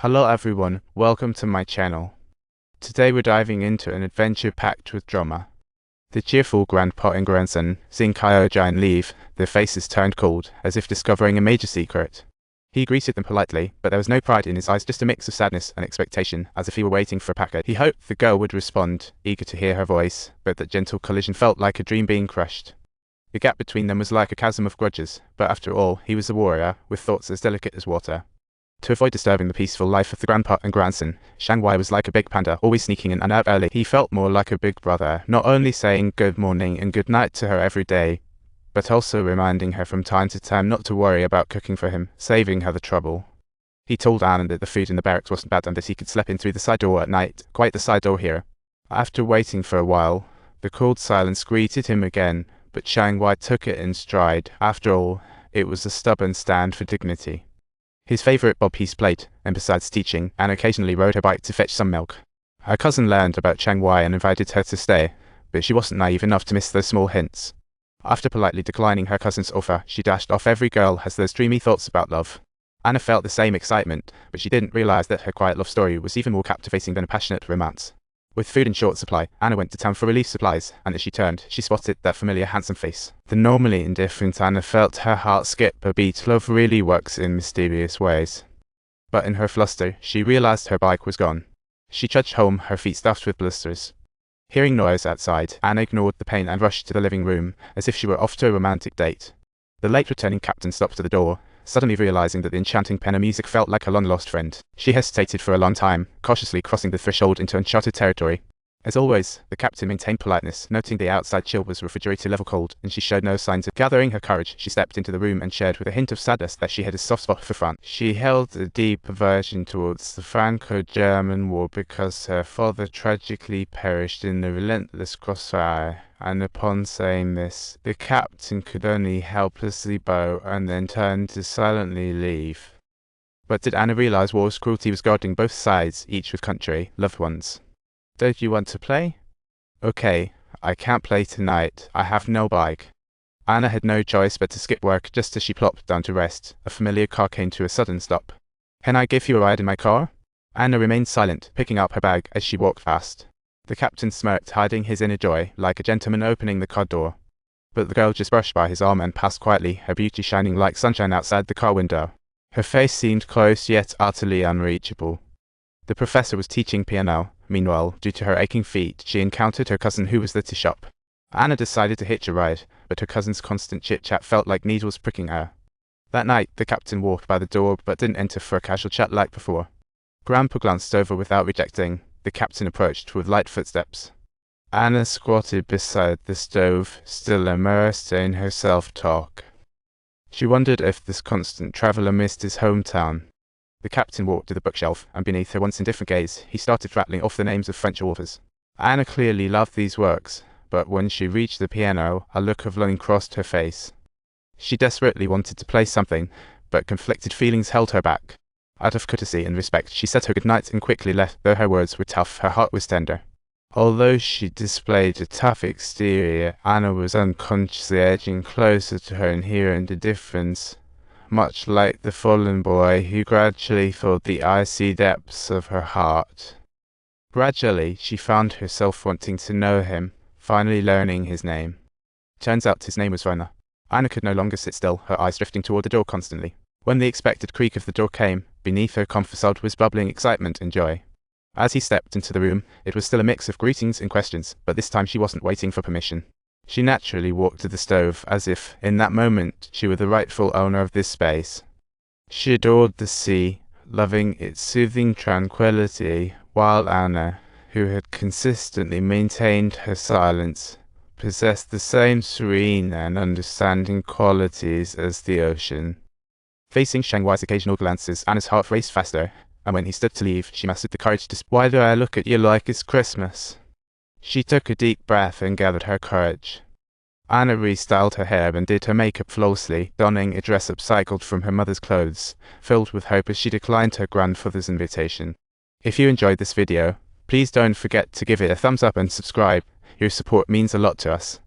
Hello everyone, welcome to my channel. Today we're diving into an adventure packed with drama. The cheerful grandpa and grandson, seeing Kyo Giant leave, their faces turned cold, as if discovering a major secret. He greeted them politely, but there was no pride in his eyes, just a mix of sadness and expectation, as if he were waiting for a packet. He hoped the girl would respond, eager to hear her voice, but that gentle collision felt like a dream being crushed. The gap between them was like a chasm of grudges, but after all, he was a warrior, with thoughts as delicate as water. To avoid disturbing the peaceful life of the grandpa and grandson, Shanghai was like a big panda, always sneaking in and out early. He felt more like a big brother, not only saying good morning and good night to her every day, but also reminding her from time to time not to worry about cooking for him, saving her the trouble. He told Anna that the food in the barracks wasn't bad and that he could slip in through the side door at night, quite the side door here. After waiting for a while, the cold silence greeted him again, but Shanghai took it in stride. After all, it was a stubborn stand for dignity. His favorite bob piece played, and besides teaching, Anne occasionally rode her bike to fetch some milk. Her cousin learned about Shanghai and invited her to stay, but she wasn't naive enough to miss those small hints. After politely declining her cousin's offer, she dashed off. Every girl has those dreamy thoughts about love. Anna felt the same excitement, but she didn't realize that her quiet love story was even more captivating than a passionate romance. With food in short supply, Anna went to town for relief supplies, and as she turned, she spotted that familiar handsome face. The normally indifferent Anna felt her heart skip a beat. Love really works in mysterious ways. But in her fluster, she realized her bike was gone. She trudged home, her feet stuffed with blisters. Hearing noise outside, Anna ignored the pain and rushed to the living room, as if she were off to a romantic date. The late returning captain stopped at the door, suddenly realizing that the enchanting piano music felt like a long-lost friend. She hesitated for a long time, cautiously crossing the threshold into uncharted territory. As always, the captain maintained politeness, noting the outside chill was refrigerator-level cold, and she showed no signs of gathering her courage. She stepped into the room and shared with a hint of sadness that she had a soft spot for France. She held a deep aversion towards the Franco-German War because her father tragically perished in the relentless crossfire, and upon saying this, the captain could only helplessly bow and then turn to silently leave. But did Anna realize war's cruelty was guarding both sides, each with country, loved ones? Don't you want to play? Okay, I can't play tonight, I have no bike. Anna had no choice but to skip work just as she plopped down to rest. A familiar car came to a sudden stop. Can I give you a ride in my car? Anna remained silent, picking up her bag as she walked past. The captain smirked, hiding his inner joy, like a gentleman opening the car door. But the girl just brushed by his arm and passed quietly, her beauty shining like sunshine outside the car window. Her face seemed close yet utterly unreachable. The professor was teaching piano. Meanwhile, due to her aching feet, she encountered her cousin who was there to shop. Anna decided to hitch a ride, but her cousin's constant chit-chat felt like needles pricking her. That night, the captain walked by the door but didn't enter for a casual chat like before. Grandpa glanced over without rejecting. The captain approached with light footsteps. Anna squatted beside the stove, still immersed in her self-talk. She wondered if this constant traveler missed his hometown. The captain walked to the bookshelf, and beneath her once indifferent gaze, he started rattling off the names of French authors. Anna clearly loved these works, but when she reached the piano, a look of longing crossed her face. She desperately wanted to play something, but conflicted feelings held her back. Out of courtesy and respect, she said her goodnight and quickly left. Though her words were tough, her heart was tender. Although she displayed a tough exterior, Anna was unconsciously edging closer to her, and hearing the difference. Much like the fallen boy who gradually thawed the icy depths of her heart. Gradually, she found herself wanting to know him, finally learning his name. Turns out his name was Werner. Anna could no longer sit still, her eyes drifting toward the door constantly. When the expected creak of the door came, beneath her calm facade was bubbling excitement and joy. As he stepped into the room, it was still a mix of greetings and questions, but this time she wasn't waiting for permission. She naturally walked to the stove, as if, in that moment, she were the rightful owner of this space. She adored the sea, loving its soothing tranquility, while Anna, who had consistently maintained her silence, possessed the same serene and understanding qualities as the ocean. Facing Shanghai's occasional glances, Anna's heart raced faster, and when he stood to leave, she mustered the courage to "Why do I look at you like it's Christmas?" She took a deep breath and gathered her courage. Anna restyled her hair and did her makeup flawlessly, donning a dress upcycled from her mother's clothes, filled with hope as she declined her grandfather's invitation. If you enjoyed this video, please don't forget to give it a thumbs up and subscribe. Your support means a lot to us.